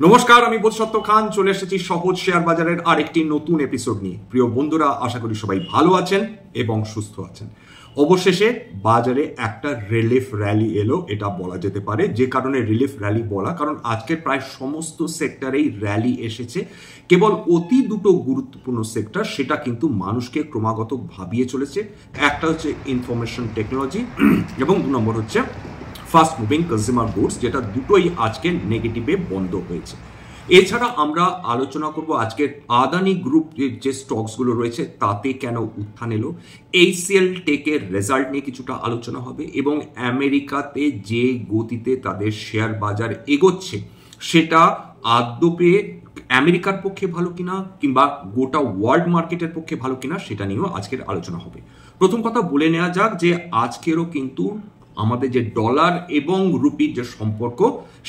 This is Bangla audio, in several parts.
নমস্কার, আমি বোধসত্ত্ব খান চলে এসেছি সহজ শেয়ার বাজারের আরেকটি নতুন এপিসোড নিয়ে। প্রিয় বন্ধুরা, আশা করি সবাই ভালো আছেন এবং সুস্থ আছেন। অবশেষে বাজারে একটা রিলিফ র্যালি এলো, এটা বলা যেতে পারে। যে কারণে রিলিফ র্যালি বলা, কারণ আজকে প্রায় সমস্ত সেক্টরেই র্যালি এসেছে। কেবল অতি দুটো গুরুত্বপূর্ণ সেক্টর, সেটা কিন্তু মানুষকে ক্রমাগত ভাবিয়ে চলেছে। একটা হচ্ছে ইনফরমেশন টেকনোলজি এবং 2 নম্বর হচ্ছে ফাস্ট মুভিং কনজিউমার গুডস, যেটা দুটোই আজকে নেগেটিভে বন্ধ হয়েছে। এছাড়া আমরা আলোচনা করব আজকে আদানি গ্রুপ যে স্টকসগুলো রয়েছে তাতে কেন উত্থান এলো, এইচসিএল টেকের রেজাল্ট নিয়ে কিছুটা আলোচনা হবে এবং আমেরিকাতে যে গতিতে তাদের শেয়ার বাজার এগোচ্ছে সেটা আদপে আমেরিকার পক্ষে ভালো কিনা কিংবা গোটা ওয়ার্ল্ড মার্কেটের পক্ষে ভালো কিনা সেটা নিয়েও আজকের আলোচনা হবে। প্রথম কথা বলে নেওয়া যাক যে আজকেরও কিন্তু আমাদের যে ডলার এবং রুপির যে সম্পর্ক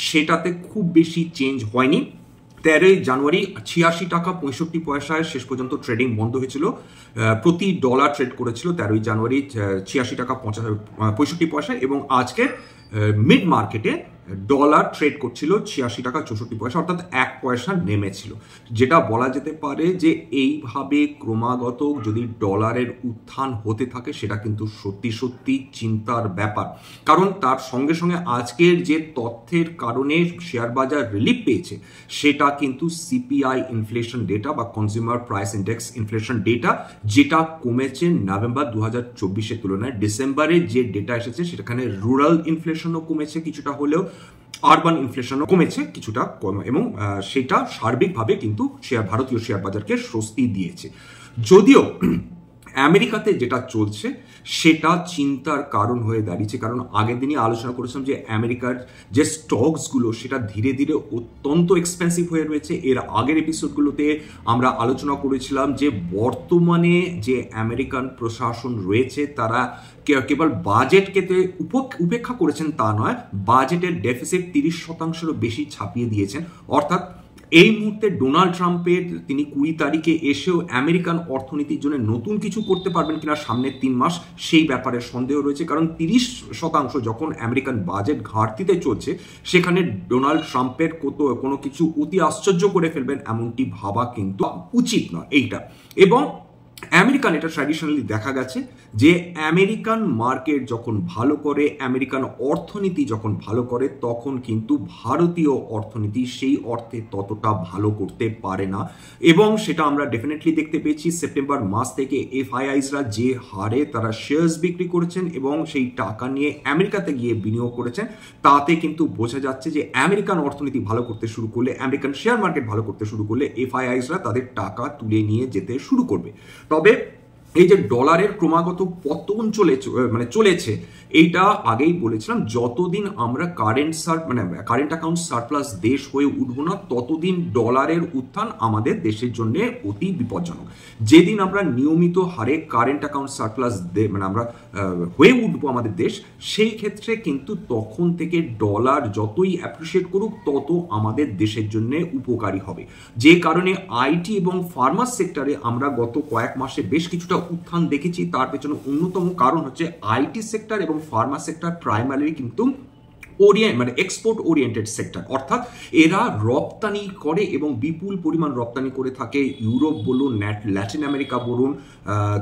সেটাতে খুব বেশি চেঞ্জ হয়নি। 13 জানুয়ারি 86 টাকা 65 পয়সায় শেষ পর্যন্ত ট্রেডিং বন্ধ হয়েছিল। প্রতি ডলার ট্রেড করেছিল 13 জানুয়ারি 86 টাকা 65 পয়সা এবং আজকে মিড মার্কেটে ডলার ট্রেড করছিল 86 টাকা 64 পয়সা, অর্থাৎ 1 পয়সা নেমেছিল। যেটা বলা যেতে পারে যে এইভাবে ক্রমাগত যদি ডলারের উত্থান হতে থাকে সেটা কিন্তু সত্যি সত্যি চিন্তার ব্যাপার। কারণ তার সঙ্গে সঙ্গে আজকের যে তথ্যের কারণে শেয়ার বাজার রিলিফ পেয়েছে সেটা কিন্তু সিপিআই ইনফ্লেশন ডেটা বা consumer price index inflation data, যেটা কমেছে নভেম্বর 2024-এর তুলনায়। ডিসেম্বরে যে ডেটা এসেছে সেখানে রুরাল ইনফ্লেশনও কমেছে কিছুটা হলেও, আরবান ইনফ্লেশনও কমেছে কিছুটা কম, এবং সেটা সার্বিকভাবে কিন্তু ভারতীয় শেয়ার বাজারকে স্বস্তি দিয়েছে। যদিও আমেরিকাতে যেটা চলছে সেটা চিন্তার কারণ হয়ে দাঁড়িয়েছে, কারণ আগের দিনই আলোচনা করেছিলাম যে আমেরিকার যে স্টকসগুলো সেটা ধীরে ধীরে অত্যন্ত এক্সপেন্সিভ হয়ে রয়েছে। এর আগের এপিসোডগুলোতে আমরা আলোচনা করেছিলাম যে বর্তমানে যে আমেরিকান প্রশাসন রয়েছে তারা কেবল বাজেটকে উপেক্ষা করেছেন তা নয়, বাজেটের ডেফিসিট 30%-এরও বেশি ছাপিয়ে দিয়েছেন। অর্থাৎ এই মুহূর্তে ডোনাল্ড ট্রাম্পের তিনি 20 তারিখে এসেও আমেরিকান অর্থনীতির জন্য নতুন কিছু করতে পারবেন কিনা সামনের 3 মাস সেই ব্যাপারে সন্দেহ রয়েছে। কারণ 30% যখন আমেরিকান বাজেট ঘাটতিতে চলছে সেখানে ডোনাল্ড ট্রাম্পের কোনো কিছু অতি আশ্চর্য করে ফেলবেন এমনটি ভাবা কিন্তু উচিত নয় এইটা। এবং আমেরিকান এটা ট্র্যাডিশনালি দেখা গেছে যে আমেরিকান মার্কেট যখন ভালো করে, আমেরিকান অর্থনীতি যখন ভালো করে, তখন কিন্তু ভারতীয় অর্থনীতি সেই অর্থে ততটা ভালো করতে পারে না। এবং সেটা আমরা ডেফিনেটলি দেখতে পেয়েছি সেপ্টেম্বর মাস থেকে এফআইআইসরা যে হারে তারা শেয়ার্স বিক্রি করেছেন এবং সেই টাকা নিয়ে আমেরিকাতে গিয়ে বিনিয়োগ করেছেন, তাতে কিন্তু বোঝা যাচ্ছে যে আমেরিকান অর্থনীতি ভালো করতে শুরু করলে, আমেরিকান শেয়ার মার্কেট ভালো করতে শুরু করলে এফআইআইসরা তাদের টাকা তুলে নিয়ে যেতে শুরু করবে। তবে এই যে ডলারের ক্রমাগত পতন চলেছে এইটা আগেই বলেছিলাম, যতদিন আমরা কারেন্ট অ্যাকাউন্ট সারপ্লাস দেশ হয়ে উঠব না ততদিন ডলারের উত্থান আমাদের দেশের জন্য অতি বিপজ্জনক। যেদিন আমরা নিয়মিত হারে কারেন্ট অ্যাকাউন্ট সারপ্লাস আমরা হয়ে উঠবো আমাদের দেশ, সেই ক্ষেত্রে কিন্তু তখন থেকে ডলার যতই অ্যাপ্রিসিয়েট করুক তত আমাদের দেশের জন্য উপকারী হবে। যে কারণে আইটি এবং ফার্মা সেক্টরে আমরা গত কয়েক মাসে বেশ কিছুটা উত্থান দেখেছি। তার পেছনে অন্যতম কারণ হচ্ছে আইটি সেক্টর এবং ফার্মা সেক্টর প্রাইমারি কিন্তু এক্সপোর্ট ওরিয়েন্টেড সেক্টর, অর্থাৎ এরা রপ্তানি করে এবং বিপুল পরিমাণ রপ্তানি করে থাকে। ইউরোপ বলুন, ল্যাটিন আমেরিকা বলুন,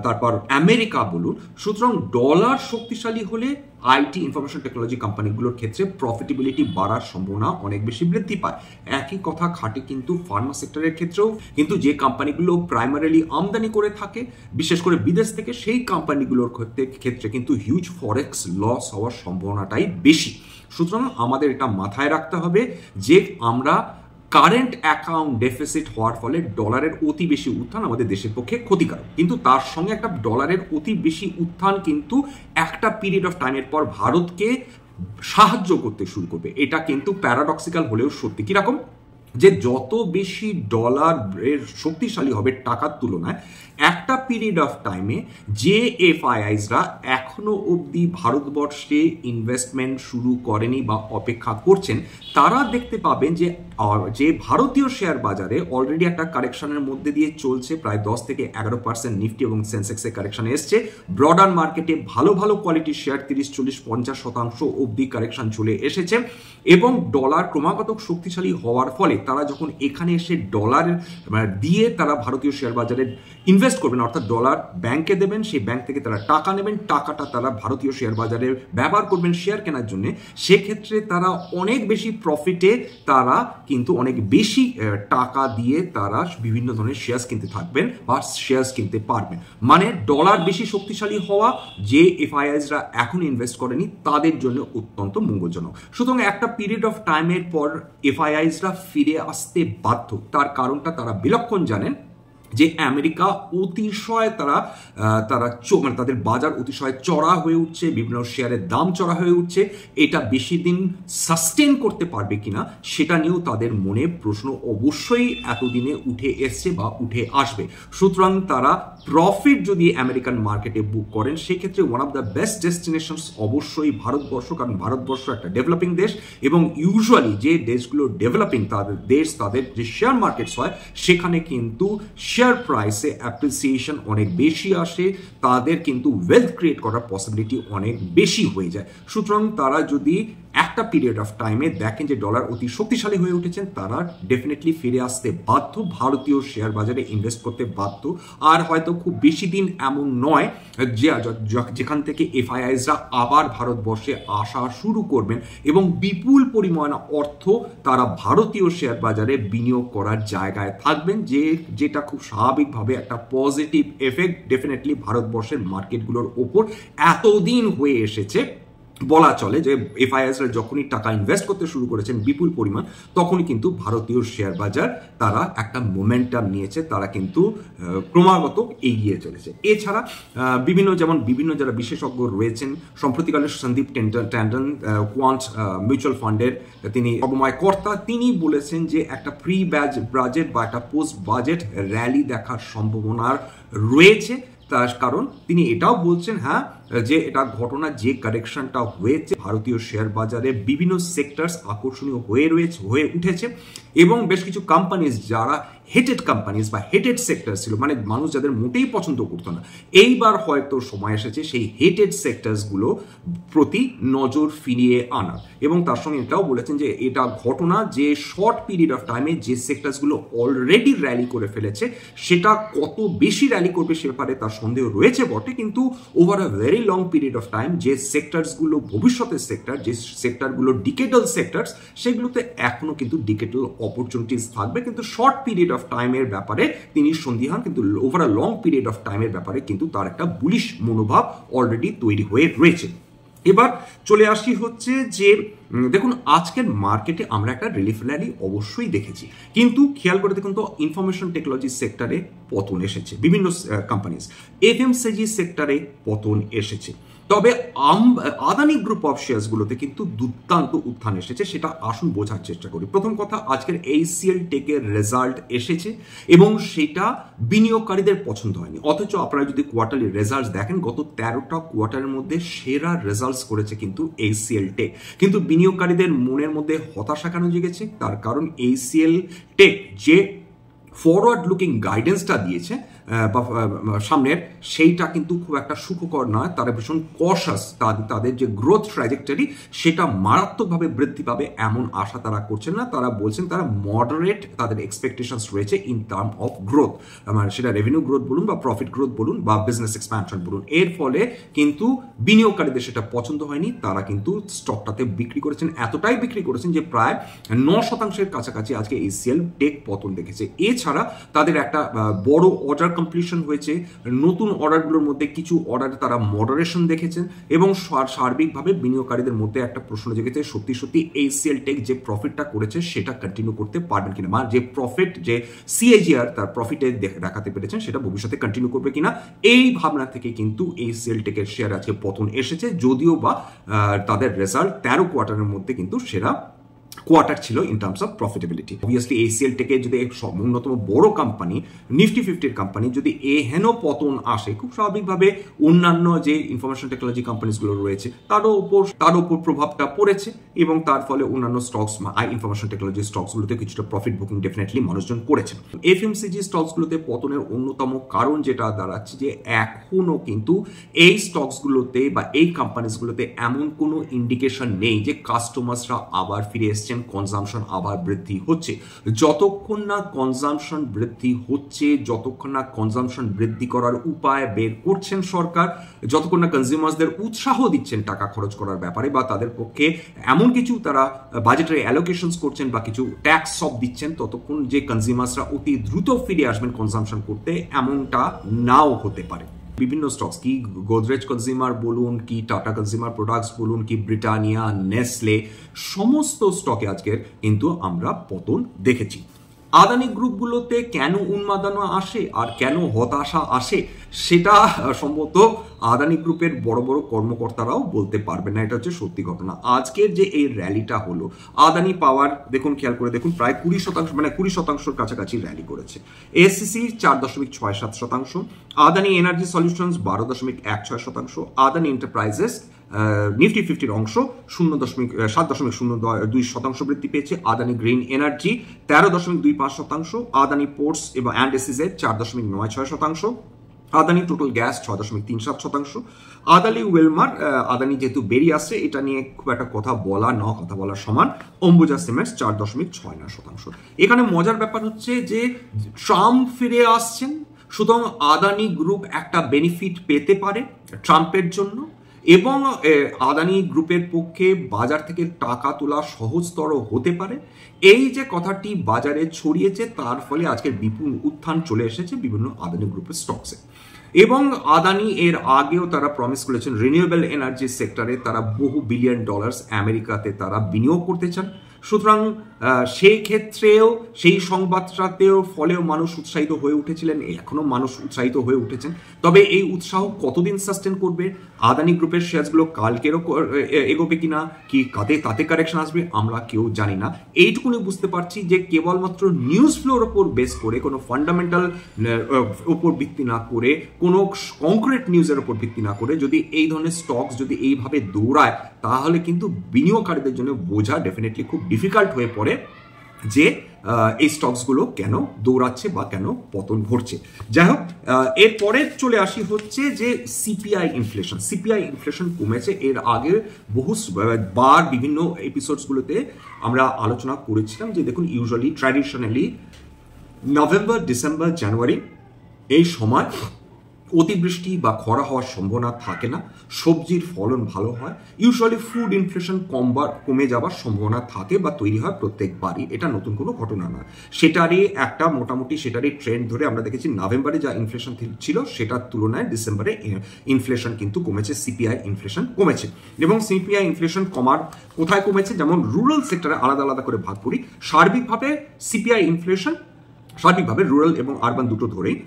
তারপর আমেরিকা বলুন। সুতরাং ডলার শক্তিশালী হলে আইটি ইনফরমেশন টেকনোলজি কোম্পানিগুলোর ক্ষেত্রে প্রফিটেবিলিটি বাড়ার সম্ভাবনা অনেক বেশি বৃদ্ধি পায়। একই কথা খাটে কিন্তু ফার্মা সেক্টরের ক্ষেত্রেও। কিন্তু যে কোম্পানিগুলো প্রাইমারিলি আমদানি করে থাকে বিশেষ করে বিদেশ থেকে, সেই কোম্পানিগুলোর ক্ষেত্রে কিন্তু হিউজ ফরেক্স লস হওয়ার সম্ভাবনাটাই বেশি। সুতরাং আমাদের এটা মাথায় রাখতে হবে যে আমরা কারেন্ট অ্যাকাউন্ট ডেফিসিট হওয়ার ফলে ডলারের অতি বেশি উত্থান আমাদের দেশের পক্ষে ক্ষতিকারক, কিন্তু তার সঙ্গে একটা ডলারের অতি বেশি উত্থান কিন্তু একটা পিরিয়ড অফ টাইমের পর ভারতকে সাহায্য করতে শুরু করবে। এটা কিন্তু প্যারাডক্সিক্যাল হলেও সত্যি। কিরকম? যে যত বেশি ডলার শক্তিশালী হবে টাকার তুলনায়, একটা পিরিয়ড অফ টাইমে যে এফআইআইসরা এখনো অবধি ভারতবর্ষে ইনভেস্টমেন্ট শুরু করেনি বা অপেক্ষা করছেন, তারা দেখতে পাবেন যে ভারতীয় শেয়ার বাজারে অলরেডি একটা কারেকশনের মধ্যে দিয়ে চলছে। প্রায় 10 থেকে 11% নিফটি এবং সেন্সেক্সে কারেকশন এসছে। ব্রডার মার্কেটে ভালো ভালো কোয়ালিটির শেয়ার 30, 40, 50% অবধি কারেকশন চলে এসেছে এবং ডলার ক্রমাগত শক্তিশালী হওয়ার ফলে তারা যখন এখানে এসে ডলার দিয়ে তারা ভারতীয় শেয়ার বাজারে ইনভেস্ট করবেন, অর্থাৎ ডলার ব্যাংকে দেবেন, সেই ব্যাংক থেকে তারা টাকা নেবেন, টাকাটা তারা ভারতীয় শেয়ার বাজারে ব্যবহার করবেন শেয়ার কেনার জন্য, সেক্ষেত্রে তারা অনেক বেশি প্রফিটে তারা কিন্তু অনেক বেশি টাকা দিয়ে তারা বিভিন্ন ধরনের শেয়ার কিনতে থাকবেন বা শেয়ার কিনতে পারবেন। মানে ডলার বেশি শক্তিশালী হওয়া যে এফআইআইসরা এখন ইনভেস্ট করেনি তাদের জন্য অত্যন্ত মঙ্গলজনক। সুতরাং একটা পিরিয়ড অফ টাইমের পর এফআইআইসরা ফিরে আসতে বাধ্য। তার কারণটা তারা বিলক্ষণ জানেন যে আমেরিকা অতিশয় মানে তাদের বাজার অতিশয় চড়া হয়ে উঠছে, বিভিন্ন শেয়ারের দাম চড়া হয়ে উঠছে, এটা বেশি দিন সাস্টেন করতে পারবে কিনা সেটা নিয়েও তাদের মনে প্রশ্ন অবশ্যই এতদিনে উঠে এসছে বা উঠে আসবে। সুতরাং তারা প্রফিট যদি আমেরিকান মার্কেটে বুক করেন সেক্ষেত্রে one of the best destinations অবশ্যই ভারতবর্ষ, কারণ ভারতবর্ষ একটা ডেভেলপিং দেশ এবং ইউজুয়ালি যে দেশগুলো ডেভেলপিং তাদের যে শেয়ার মার্কেটস হয় সেখানে কিন্তু শেয়ার প্রাইসে অ্যাপ্রিসিয়েশন অনেক বেশি আসে, তাদের কিন্তু ওয়েলথ ক্রিয়েট করার পসিবিলিটি অনেক বেশি হয়ে যায়। সুতরাং তারা যদি একটা পিরিয়ড অফ টাইমে দেখেন যে ডলার অতি শক্তিশালী হয়ে উঠেছেন, তারা ডেফিনেটলি ফিরে আসতে বাধ্য, ভারতীয় শেয়ার বাজারে ইনভেস্ট করতে বাধ্য। আর হয়তো খুব বেশি দিন এমন নয় যেখান থেকে এফআইআইসরা আবার ভারতবর্ষে আসা শুরু করবেন এবং বিপুল পরিমাণ অর্থ তারা ভারতীয় শেয়ার বাজারে বিনিয়োগ করার জায়গায় থাকবেন, যেটা খুব স্বাভাবিকভাবে একটা পজিটিভ এফেক্ট ডেফিনেটলি ভারতবর্ষের মার্কেটগুলোর ওপর এতদিন হয়ে এসেছে। বলা চলে যে এফআইআইসরা যখনই টাকা ইনভেস্ট করতে শুরু করেছেন বিপুল পরিমাণ, তখনই কিন্তু ভারতীয় শেয়ার বাজার তারা একটা মোমেন্টাম নিয়েছে, তারা কিন্তু ক্রমাগত এগিয়ে চলেছে। এছাড়া বিভিন্ন যারা বিশেষজ্ঞ রয়েছেন, সম্প্রতিকালে সন্দীপ ট্যান্ডন কোয়ান্ট মিউচুয়াল ফান্ডের তিনি অবময় কর্তা, তিনি বলেছেন যে একটা প্রি বাজেট বা একটা পোস্ট বাজেট র্যালি দেখার সম্ভাবনা রয়েছে। তার কারণ তিনি এটাও বলছেন যে এটা ঘটনা যে কারেকশনটা হয়েছে ভারতীয় শেয়ার বাজারে বিভিন্ন সেক্টরস আকর্ষণীয় হয়ে উঠেছে এবং বেশ কিছু কোম্পানিজ যারা হেটেড কোম্পানিজ বা হেটেড সেক্টর ছিল, মানে মানুষ যাদের মোটেই পছন্দ করতো না, এইবার হয়তো সময় এসেছে সেই হেটেড সেক্টরসগুলো প্রতি নজর ফিরিয়ে আনার। এবং তার সঙ্গে এটাও বলেছেন যে এটা ঘটনা যে শর্ট পিরিয়ড অফ টাইমে যে সেক্টরসগুলো অলরেডি র্যালি করে ফেলেছে সেটা কত বেশি র্যালি করবে সে ব্যাপারে তার সন্দেহ রয়েছে বটে, কিন্তু over a very long period of time যে সেক্টরসগুলো ভবিষ্যতের সেক্টর, যে সেক্টরগুলো ডিকেডাল সেক্টরস, সেগুলোতে এখনো কিন্তু ডিকেডাল অপরচুনিটিস থাকবে, কিন্তু শর্ট পিরিয়ড অফ টাইমের ব্যাপারে তিনি সন্দিহান, কিন্তু over a long period of টাইমের ব্যাপারে কিন্তু তার একটা বুলিশ মনোভাব অলরেডি তৈরি হয়ে রয়েছে। এবার চলে আসি হচ্ছে যে দেখুন আজকের মার্কেটে আমরা একটা রিলিফ র্যালি অবশ্যই দেখেছি, কিন্তু খেয়াল করে দেখুন তো ইনফরমেশন টেকনোলজি সেক্টরে পতন এসেছে, বিভিন্ন কোম্পানিজ, এফএমসিজি সেক্টরে পতন এসেছে, তবে আদানি গ্রুপ অফ শেয়ারসগুলোতে কিন্তু দুর্দান্ত উত্থান এসেছে। সেটা আসুন বোঝার চেষ্টা করি। প্রথম কথা, আজকের এইচসিএল টেকের রেজাল্ট এসেছে এবং সেটা বিনিয়োগকারীদের পছন্দ হয়নি, অথচ আপনারা যদি কোয়ার্টারলি রেজাল্টস দেখেন গত 13টা কোয়ার্টারের মধ্যে সেরা রেজাল্টস করেছে কিন্তু এইচসিএল টেক, কিন্তু বিনিয়োগকারীদের মনের মধ্যে হতাশা কেন জেগেছে? তার কারণ এইচসিএল টেক যে ফরওয়ার্ড লুকিং গাইডেন্সটা দিয়েছে সামনের, সেইটা কিন্তু খুব একটা সুখকর নয়। তারা ভীষণ কশাস, তাদের যে গ্রোথ ট্র্যাজেক্টরি সেটা মারাত্মকভাবে বৃদ্ধি পাবে এমন আশা তারা করছেন না। তারা বলছেন তারা মডারেট তাদের এক্সপেকটেশনস রয়েছে ইন টার্ম অফ গ্রোথ, মানে সেটা রেভিনিউ গ্রোথ বলুন বা প্রফিট গ্রোথ বলুন বা বিজনেস এক্সপ্যানশন বলুন। এর ফলে কিন্তু বিনিয়োগকারীদের সেটা পছন্দ হয়নি, তারা কিন্তু স্টকটাতে বিক্রি করেছেন, এতটাই বিক্রি করেছেন যে প্রায় 9% কাছাকাছি আজকে এইচসিএল টেক পতন দেখেছে। এছাড়া তাদের একটা বড় অর্ডার কমপ্লিশন হয়েছে, নতুন অর্ডারগুলোর মধ্যে কিছু অর্ডারে তারা মডারেশন দেখেছেন এবং সার্বিকভাবে বিনিয়োগকারীদের মধ্যে একটা প্রশ্ন জেগেছে সত্যি এইচসিএল টেক যে প্রফিটটা করেছে সেটা কন্টিনিউ করতে পারবেন কিনা, মানে যে প্রফিট যে সিএজিআর তার প্রফিটে দেখাতে পেরেছেন সেটা ভবিষ্যতে কন্টিনিউ করবে কিনা। এই ভাবনা থেকে কিন্তু এইচসিএল টেকের শেয়ার আজকে পতন এসেছে, যদিও বা তাদের রেজাল্ট 13 কোয়ার্টারের মধ্যে কিন্তু সেরা কোয়ার্টার ছিল in terms of profitability. Obviously HCL টেকে যদি অন্যতম বড় কোম্পানি নিফটি 50 কোম্পানি যদি হেন পতন আসে, খুব স্বাভাবিকভাবে অন্যান্য যে ইনফরমেশন টেকনোলজি কোম্পানিজগুলো রয়েছে তার উপর প্রভাবটা পড়েছে এবং তার ফলে অন্যান্য স্টকস ইনফরমেশন টেকনোলজি স্টকসগুলোতে কিছুটা প্রফিট বুকিং ডেফিনেটলি মানুষজন করেছে। এফএমসিজি স্টকসগুলোতে পতনের অন্যতম কারণ যেটা দাঁড়াচ্ছে যে এখনো কিন্তু এই স্টকসগুলোতে বা এই কোম্পানিজগুলোতে এমন কোনো ইন্ডিকেশন নেই যে কাস্টমার্সরা আবার ফিরে এসছেন কনজামশন আবার বৃদ্ধি হচ্ছে। যতক্ষণ না কনজামশন বৃদ্ধি হচ্ছে, যতক্ষণ না কনজামশন বৃদ্ধি করার উপায় বের করছেন সরকার, যতক্ষণ না কনজিউমার্সদের উৎসাহ দিচ্ছেন টাকা খরচ করার ব্যাপারে, বা তাদের পক্ষে এমন কিছু তারা বাজেটারি অ্যালোকেশনস করছেন বা কিছু ট্যাক্স সব দিচ্ছেন, ততক্ষণ যে কনজিউমার্সরা অতি দ্রুত ফিরে আসবেন কনজামশন করতে এমনটা নাও হতে পারে। বিভিন্ন স্টকস, কি গোদরেজ কনজিউমার বলুন, কি টাটা কনজিউমার প্রোডাক্টস বলুন, কি ব্রিটানিয়া, নেসলে, সমস্ত স্টকে আজকের কিন্তু আমরা পতন দেখেছি। আদানি গ্রুপগুলোতে কেন উন্মাদনা আসে আর কেন হতাশা আসে সেটা সম্ভবত আদানি গ্রুপের বড় বড় কর্মকর্তারাও বলতে পারবে না, এটা হচ্ছে সত্যি ঘটনা। আজকের যে এই র্যালিটা হলো, আদানি পাওয়ার দেখুন, খেয়াল করে দেখুন, প্রায় 20%, মানে 20%-র কাছাকাছি র্যালি করেছে। ACC 4.67%, Adani Energy Solutions 12.16%, Adani Enterprises Nifty 50-র অংশ 7.02% বৃদ্ধি পেয়েছে, Adani Green Energy 13.25%, Adani Ports এবং and SEZ 4.96%, Adani Total Gas 6.37%, Adani Wilmar, Adani যেহেতু বেরিয়ে আসছে এটা নিয়ে খুব একটা কথা বলার সমান, অম্বুজা সিমেন্টস 4.69%। এখানে মজার ব্যাপার হচ্ছে যে ট্রাম্প ফিরে আসছেন, সুতরাং আদানি গ্রুপ একটা বেনিফিট পেতে পারে ট্রাম্পের জন্য, এবং আদানি গ্রুপের পক্ষে বাজার থেকে টাকা তোলা সহজতর হতে পারে। এই যে কথাটি বাজারে ছড়িয়েছে, তার ফলে আজকের বিপুল উত্থান চলে এসেছে বিভিন্ন আদানি গ্রুপের স্টকসে। এবং আদানি এর আগেও তারা প্রমিস করেছেন রিনিউয়েবল এনার্জি সেক্টরে তারা বহু বিলিয়ন ডলার্স আমেরিকাতে তারা বিনিয়োগ করতে চান। সুতরাং সেই ক্ষেত্রেও, সেই সংবাদটাতেও ফলেও মানুষ উৎসাহিত হয়ে উঠেছিলেন, এখনো মানুষ উৎসাহিত হয়ে উঠেছেন। তবে এই উৎসাহ কতদিন সাস্টেন করবে, আদানি গ্রুপের শেয়ারগুলো কালকেরও এগোবে কিনা, কি তাতে কারেকশন আসবে, আমরা কেউ জানি না। এইটুকুনি বুঝতে পারছি যে কেবলমাত্র নিউজ ফ্লোর ওপর বেস করে, কোনো ফান্ডামেন্টাল ওপর ভিত্তি না করে, কোনো কংক্রিট নিউজের ওপর ভিত্তি না করে যদি এই ধরনের স্টকস যদি এইভাবে দৌড়ায়, তাহলে কিন্তু বিনিয়োগকারীদের জন্য বোঝা ডেফিনেটলি খুব ডিফিকাল্ট হয়ে পড়ে যে এই স্টকসগুলো কেন দৌড়াচ্ছে বা কেন পতন ঘটছে। যাই হোক, এরপরে চলে আসি হচ্ছে যে সিপিআই ইনফ্লেশন কমেছে। এর আগে বহু বার বিভিন্ন এপিসোডসগুলোতে আমরা আলোচনা করেছিলাম যে দেখুন, ইউজুয়ালি ট্র্যাডিশনালি নভেম্বর, ডিসেম্বর, জানুয়ারি এই সময় অতিবৃষ্টি বা খরা হওয়ার সম্ভাবনা থাকে না, সবজির ফলন ভালো হয়, ইউজুয়ালি ফুড ইনফ্লেশন কমে যাওয়ার সম্ভাবনা থাকে বা তৈরি হয় প্রত্যেকবারই, এটা নতুন কোনো ঘটনা না। সেটারই একটা মোটামুটি ট্রেন্ড ধরে আমরা দেখেছি নভেম্বরে যা ইনফ্লেশন ছিল সেটার তুলনায় ডিসেম্বরে ইনফ্লেশন কিন্তু কমেছে, সিপিআই ইনফ্লেশন কমেছে। এবং সিপিআই ইনফ্লেশন কমার কোথায় কমেছে, যেমন রুরাল সেক্টরে আলাদা আলাদা করে ভাগ করি, সার্বিকভাবে সিপিআই ইনফ্লেশন সার্বিকভাবে রুরাল এবং আরবান দুটো ধরেই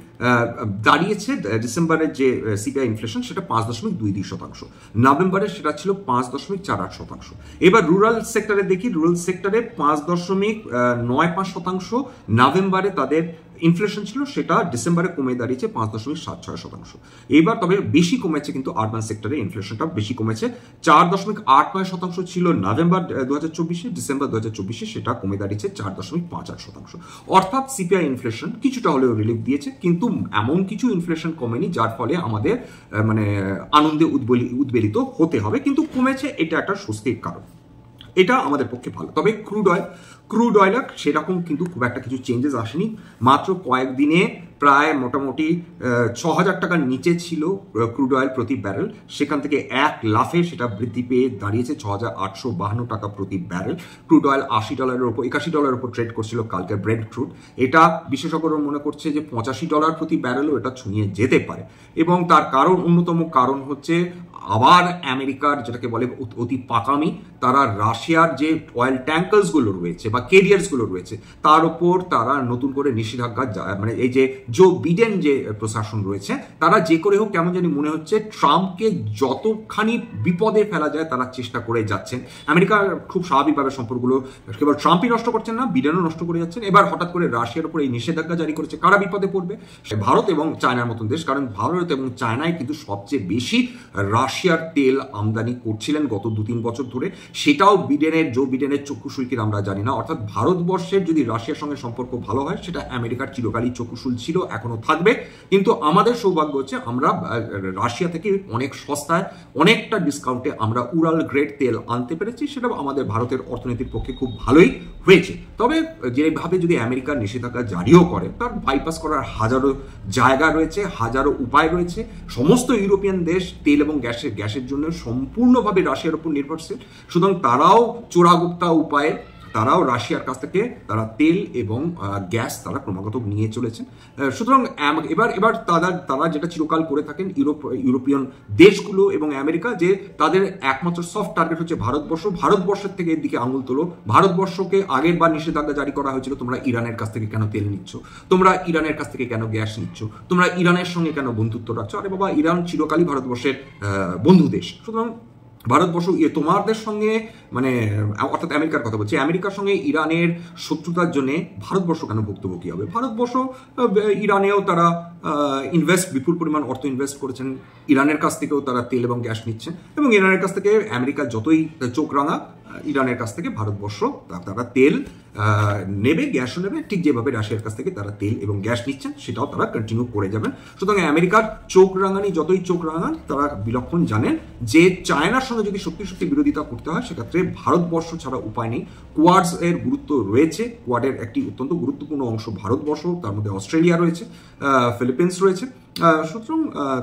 দাঁড়িয়েছে। ডিসেম্বরের যে সিপিআই ইনফ্লেশন সেটা 5.22%, নভেম্বরে সেটা ছিল 5.48%। এবার রুরাল সেক্টরে দেখি, রুরাল সেক্টরে 5.95%, নভেম্বরে তাদের ইনফ্লেশন ছিল, সেটা ডিসেম্বরে কমে দাঁড়িয়েছে 5.76%। এবার তবে বেশি কমেছে কিন্তু আরবান সেক্টরে ইনফ্লেশনটা বেশি কমেছে, 4.89% ছিল নভেম্বর 2024-এ, ডিসেম্বর 2024-এ সেটা কমে দাঁড়িয়েছে 4.58%। অর্থাৎ সিপিআই ইনফ্লেশন কিছুটা হলেও রিলিফ দিয়েছে, কিন্তু এমন কিছু ইনফ্লেশন কমেনি যার ফলে আমাদের মানে আনন্দে উদ্বেলিত হতে হবে, কিন্তু কমেছে, এটা একটা স্বস্তির কারণ, এটা আমাদের পক্ষে ভালো। তবে ক্রুড অয়েল সেরকম কিন্তু খুব একটা কিছু চেঞ্জেস আসেনি, মাত্র কয়েকদিনে প্রায় মোটামুটি 6,000 টাকার নিচে ছিল ক্রুড অয়েল প্রতি ব্যারেল, সেখান থেকে এক লাফে সেটা বৃদ্ধি পেয়ে দাঁড়িয়েছে 6,852 টাকা প্রতি ব্যারেল। ক্রুড অয়েল $80 উপর ট্রেড করছিল কালকে ব্রেন্ট ক্রুড, এটা বিশেষজ্ঞরা মনে করছে যে $85 প্রতি ব্যারেলও এটা ছুঁয়ে যেতে পারে। এবং তার অন্যতম কারণ হচ্ছে আবার আমেরিকার যেটাকে বলে অতি পাকামি, তারা রাশিয়ার যে অয়েল ট্যাঙ্কার্সগুলো রয়েছে বা ক্যারিয়ার্সগুলো রয়েছে তার উপর তারা নতুন করে নিষেধাজ্ঞা, মানে এই যে জো বিডেন যে প্রশাসন রয়েছে, তারা যে করে হোক কেমন জানি মনে হচ্ছে ট্রাম্পকে যতখানি বিপদে ফেলা যায় তারা চেষ্টা করে যাচ্ছেন। আমেরিকা খুব স্বাভাবিকভাবে সম্পর্কগুলো কেবল ট্রাম্পই নষ্ট করছেন না, বিডেনও নষ্ট করে যাচ্ছেন। এবার হঠাৎ করে রাশিয়ার উপর এই নিষেধাজ্ঞা জারি করেছে, কারা বিপদে পড়বে? ভারত এবং চায়নার মতন দেশ, কারণ ভারত এবং চায়নায় কিন্তু সবচেয়ে বেশি রাশিয়ার তেল আমদানি করছিলেন গত 2-3 বছর ধরে, সেটাও জো বিডেনের চক্ষুশুলকির আমরা জানি না। অর্থাৎ ভারতবর্ষের যদি রাশিয়ার সঙ্গে সম্পর্ক ভালো হয় সেটা আমেরিকার চিরকালই চক্ষুশুল ছিল, এখনো থাকবে। কিন্তু আমাদের সৌভাগ্য হচ্ছে আমরা রাশিয়া থেকে অনেক সস্তায় অনেকটা ডিসকাউন্টে আমরা উরাল গ্রেড তেল আনতে পেরেছি, সেটা আমাদের ভারতের অর্থনীতির পক্ষে খুব ভালোই হয়েছে। তবে যেভাবে যদি আমেরিকার নিষেধাজ্ঞা জারিও করে, তার বাইপাস করার হাজারো জায়গা রয়েছে, হাজারো উপায় রয়েছে। সমস্ত ইউরোপিয়ান দেশ তেল এবং গ্যাসের জন্য সম্পূর্ণভাবে রাশিয়ার উপর নির্ভরশীল, সুতরাং তারাও চোরাগুপ্তা উপায়ে তারাও রাশিয়ার কাছ থেকে তারা তেল এবং গ্যাস তারা ক্রমাগত নিয়ে চলেছেন। সুতরাং এবার তারা যেটা চিরকাল করে থাকেন ইউরোপিয়ান দেশগুলো এবং আমেরিকা, যে তাদের একমাত্র সফট টার্গেট হচ্ছে ভারতবর্ষের থেকে এর দিকে আঙুল তোলো। ভারতবর্ষকে আগের বার নিষেধাজ্ঞা জারি করা হয়েছিল, তোমরা ইরানের কাছ থেকে কেন তেল নিচ্ছ, তোমরা ইরানের কাছ থেকে কেন গ্যাস নিচ্ছ, তোমরা ইরানের সঙ্গে কেন বন্ধুত্ব রাখছো? আরে বাবা, ইরান চিরকালই ভারতবর্ষের বন্ধু দেশ। সুতরাং ভারতবর্ষ তোমাদের সঙ্গে মানে অর্থাৎ আমেরিকার কথা বলছি, আমেরিকার সঙ্গে ইরানের শত্রুতার জন্য ভারতবর্ষ কেন ভুক্তভোগী হবে? ভারতবর্ষ ইরানেও তারা বিপুল পরিমাণ অর্থ ইনভেস্ট করেছেন, ইরানের কাছ থেকেও তারা তেল এবং গ্যাস নিচ্ছেন, এবং ইরানের কাছ থেকে আমেরিকা যতই চোখ রাঙা, ইরানের কাছ থেকে ভারতবর্ষ তারা তেল নেবে, গ্যাসও নেবে, ঠিক যেভাবে রাশিয়ার কাছ থেকে তারা তেল এবং গ্যাস নিচ্ছেন সেটাও তারা কন্টিনিউ করে যাবেন। সুতরাং আমেরিকার চোখ রাঙানি যতই চোখ রাঙান, তারা বিলক্ষণ জানেন যে চায়নার সঙ্গে যদি সত্যি বিরোধিতা করতে হয়, সেক্ষেত্রে ভারতবর্ষ ছাড়া উপায় নেই। কোয়াডস এর গুরুত্ব রয়েছে, কোয়াডের একটি অত্যন্ত গুরুত্বপূর্ণ অংশ ভারতবর্ষ, তার মধ্যে অস্ট্রেলিয়া রয়েছে, ফিলিপিন্স রয়েছে। সুতরাং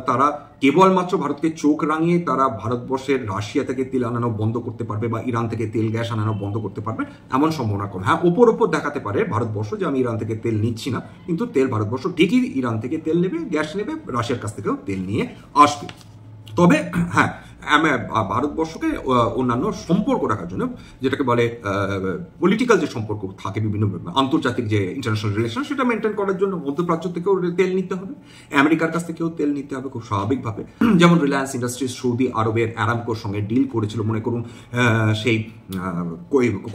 তারা কেবলমাত্র ভারতকে চোখ রাঙিয়ে তারা ভারতবর্ষের রাশিয়া থেকে তেল আনানো বন্ধ করতে পারবে বা ইরান থেকে তেল গ্যাস আনানো বন্ধ করতে পারবে এমন সম্ভাবনা কম। হ্যাঁ, ওপর দেখাতে পারে ভারতবর্ষ যে আমি ইরান থেকে তেল নিচ্ছি না, কিন্তু ভারতবর্ষ ঠিকই ইরান থেকে তেল নেবে, গ্যাস নেবে, রাশিয়ার কাছ থেকেও তেল নিয়ে আসবে। তবে হ্যাঁ, ভারতবর্ষকে অন্যান্য সম্পর্ক রাখার জন্য, যেটাকে বলে পলিটিক্যাল যে সম্পর্ক থাকে, বিভিন্ন আন্তর্জাতিক যে ইন্টারন্যাশনাল রিলেশন, সেটা মেনটেন করার জন্য মধ্যপ্রাচ্য থেকেও তেল নিতে হবে, আমেরিকার কাছ থেকেও তেল নিতে হবে খুব স্বাভাবিকভাবে। যেমন রিলায়েন্স ইন্ডাস্ট্রিজ সৌদি আরবের অ্যারামকোর সঙ্গে ডিল করেছিল, মনে করুন সেই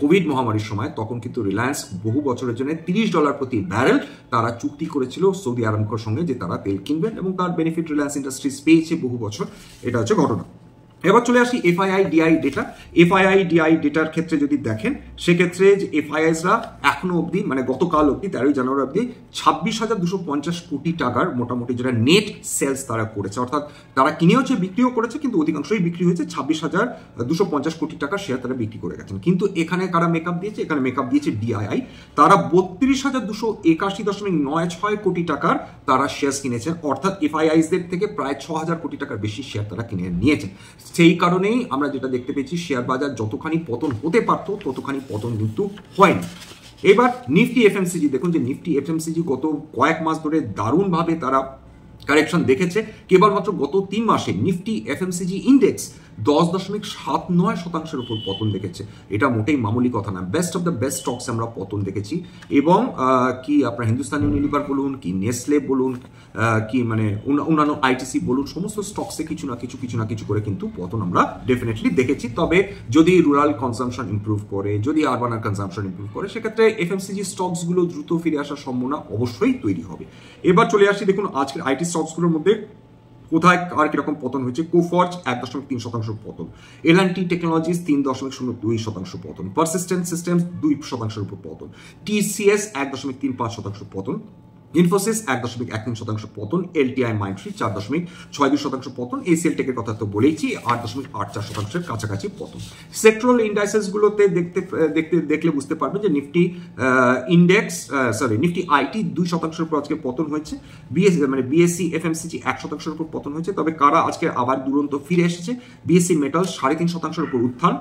কোভিড মহামারীর সময়, তখন কিন্তু রিলায়েন্স বহু বছরের জন্য $30 প্রতি ব্যারেল তারা চুক্তি করেছিল সৌদি আরামকোর সঙ্গে যে তারা তেল কিনবেন, এবং তার বেনিফিট রিলায়েন্স ইন্ডাস্ট্রিজ পেয়েছে বহু বছর। এটা হচ্ছে ঘটনা। এবার চলে আসি FII-DI ডেটা। FII-DI ডেটার ক্ষেত্রে যদি দেখেন, সেক্ষেত্রে যে FIIsরা এখনো অবধি, মানে গতকাল অবধি 13 জানুয়ারি অবধি 26,250 কোটি টাকার মোটামুটি যেটা নেট সেলস তারা করেছে, অর্থাৎ তারা কিনেওছে বিক্রিও করেছে, কিন্তু অধিকাংশই বিক্রি হয়েছে। 26,250 কোটি টাকার শেয়ার তারা বিক্রি করে গেছেন। কিন্তু এখানে কারা মেকআপ দিয়েছে? এখানে মেকআপ দিয়েছে DII। তারা 32,281.96 কোটি টাকার তারা শেয়ার কিনেছেন, অর্থাৎ FIIsদের থেকে প্রায় 6,000 কোটি টাকার বেশি শেয়ার তারা কিনে নিয়েছেন। সেই কারণেই আমরা যেটা দেখতে পেয়েছি, শেয়ার বাজার যতখানি পতন হতে পারত ততখানি পতন কিন্তু হয়নি। এবার নিফটি FMCG দেখুন, যে নিফটি FMCG গত কয়েক মাস ধরে দারুণভাবে তারা কারেকশন দেখেছে। কেবলমাত্র গত 3 মাসে নিফটি FMCG ইন্ডেক্স 10.79% উপর পতন দেখেছে। এটা মোটেই মামুলি কথা না। Best of the best stocks আমরা পতন দেখেছি, এবং কি আপনার হিন্দুস্তান ইউনিলিভার বলুন, কি নেসলে বলুন, কি মানে অন্যান্য ITC বলুন, সমস্ত স্টকসে কিছু না কিছু করে কিন্তু পতন আমরা ডেফিনেটলি দেখেছি। তবে যদি রুরাল কনজাম্পশন ইমপ্রুভ করে, যদি আরবানার কনজাম্পশন ইমপ্রুভ করে, সেক্ষেত্রে FMCG স্টকসগুলো দ্রুত ফিরে আসার সম্ভাবনা অবশ্যই তৈরি হবে। এবার চলে আসি, দেখুন আজকের IT স্টকসগুলোর মধ্যে কোথায় আর কিরকম পতন হয়েছে। কোফর্জ 1.3% পতন, L&T টেকনোলজিস 3.02% পতন, পারসিস্টেন্ট সিস্টেমস 2% উপর পতন, TCS 1.35% পতন, ইনফোসিস 1.13% পতন, LTI মাইন্ডট্রি 4.62% পতন, ACL টেকের কথা তো বলেইছি 8.84% কাছাকাছি পতন। সেক্টরাল ইন্ডাইসেস গুলোতে দেখলে বুঝতে পারবেন যে নিফটি ইন্ডেক্স নিফটি IT 2% উপর আজকে পতন হয়েছে, BSE FMCG 1% উপর পতন হয়েছে। তবে কারা আজকে আবার দুরন্ত ফিরে এসেছে, BSE মেটাল 3.5% উপর উত্থান,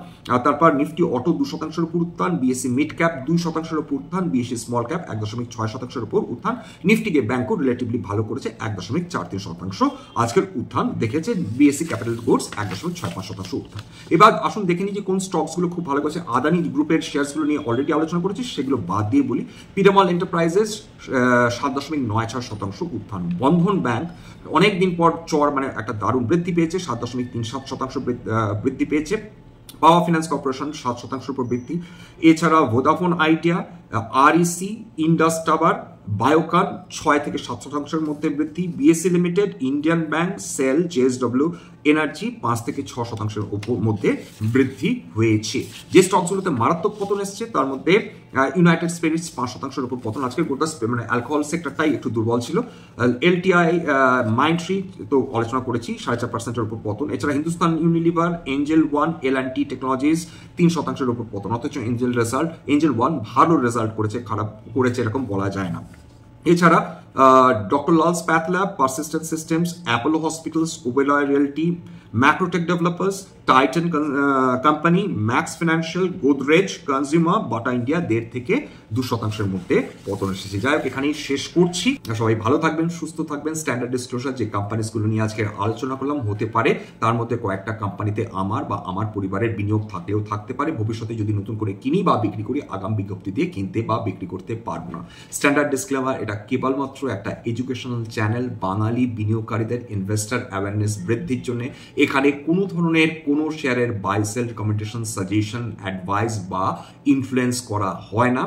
তারপর নিফটি অটো 2% উপর উত্থান, BSE মিড ক্যাপ 2% উপর উত্থান, BSE স্মল ক্যাপ 1.6% উপর উত্থান। নিফটিকে ব্যাংকও রিলেটিভলি ভালো করেছে, 1.43% আজকের উত্থান দেখেছে। BSE ক্যাপিটাল গুডস 1.65% উত্থান। এবার আসুন দেখে নিই যে কোন স্টকসগুলো খুব ভালো করেছে। আদানি গ্রুপের শেয়ারসগুলো নিয়ে অলরেডি আলোচনা করেছি, সেগুলো বাদ দিয়ে বলি। পিরামল এন্টারপ্রাইজেস 7.96% উত্থান। বন্ধন ব্যাংক অনেকদিন পর মানে একটা দারুণ বৃদ্ধি পেয়েছে, 7.37% বৃদ্ধি পেয়েছে। পাওয়ার ফিনান্স কর্পোরেশন 7% উপর বৃদ্ধি। এছাড়া Vodafone Idea, REC, Indus Tower, Biocon 6 থেকে 7% মধ্যে বৃদ্ধি। BSE Limited, Indian Bank, SAIL, JSW Energy 5 থেকে 6% মধ্যে বৃদ্ধি হয়েছে। যে স্টকগুলোতে মারাত্মক পতন এসছে তার মধ্যে ইউনাইটেড স্পিরিটস 5% উপর পতন। আজকে গোটা মানে অ্যালকোহল সেক্টরটাই একটু দুর্বল ছিল। এলটিআই মাইন্ডট্রি তো আলোচনা করেছি 4.5% উপর পতন। এছাড়া Hindustan Unilever, Angel one, L&T technologies 3% উপর পতন। অথচ এঞ্জেল ওয়ান ভালো রেজাল্ট করেছে, খারাপ করেছে এরকম বলা যায় না। এছাড়া doctor Lal's Path Lab, Persistent Systems, Apollo Hospitals, Oberoi Realty, Macrotech Developers, Titan company, Max Financial, Godrej Consumer, Bata India 1.5 থেকে 2% মধ্যে পতন এসেছে। যাই হোক, এখানেই শেষ করছি। সবাই ভালো থাকবেন, সুস্থ থাকবেন। স্ট্যান্ডার্ড ডিসক্লোজার যে কোম্পানিগুলো নিয়ে আজকে আলোচনা করলাম, হতে পারে তার মধ্যে কয়েকটা কোম্পানিতে আমার বা আমার পরিবারের বিনিয়োগ থাকলেও থাকতে পারে। ভবিষ্যতে যদি নতুন করে কিনি বা বিক্রি করি, আগাম বিজ্ঞপ্তি দিয়ে কিনতে বা বিক্রি করতে পারবো না। স্ট্যান্ডার্ড ডিসক্লেমার, এটা কেবলমাত্র একটা এডুকেশনাল চ্যানেল, বাঙালি বিনিয়োগকারীদের ইনভেস্টার অ্যাওয়ারনেস বৃদ্ধির জন্য। এখানে কোনো ধরনের কোনো শেয়ারের buy sell recommendation, suggestion, advice বা ইনফ্লুয়েন্স করা হয় না।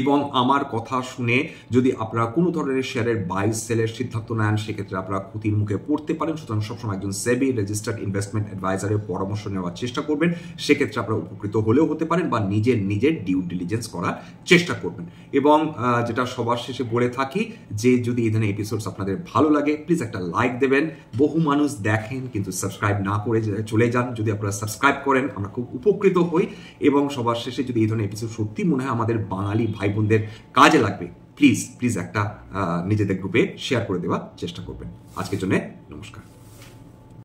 এবং আমার কথা শুনে যদি আপনারা কোনো ধরনের শেয়ারের বাই সেলের সিদ্ধান্ত নেন, সেক্ষেত্রে আপনারা ক্ষতির মুখে পড়তে পারেন। সুতরাং সবসময় একজন সেবি রেজিস্টার্ড ইনভেস্টমেন্ট অ্যাডভাইজারের পরামর্শ নেওয়ার চেষ্টা করবেন। সেক্ষেত্রে আপনারা উপকৃত হলেও হতে পারেন বা নিজের ডিউ ডিলিজেন্স করার চেষ্টা করবেন। এবং যেটা সবার শেষে বলে থাকি, যে যদি এই ধরনের এপিসোডস আপনাদের ভালো লাগে, প্লিজ একটা লাইক দেবেন। বহু মানুষ দেখেন কিন্তু সাবস্ক্রাইব না করে চলে যান। যদি আপনারা সাবস্ক্রাইব করেন, আমরা খুব উপকৃত হই। এবং সবার শেষে যদি এই ধরনের এপিসোড সত্যি মনে হয় আমাদের বাঙালি ভাই বোনদের কাজে লাগবে, প্লিজ একটা নিজেদের গ্রুপে শেয়ার করে দেওয়ার চেষ্টা করবেন। আজকের জন্য নমস্কার।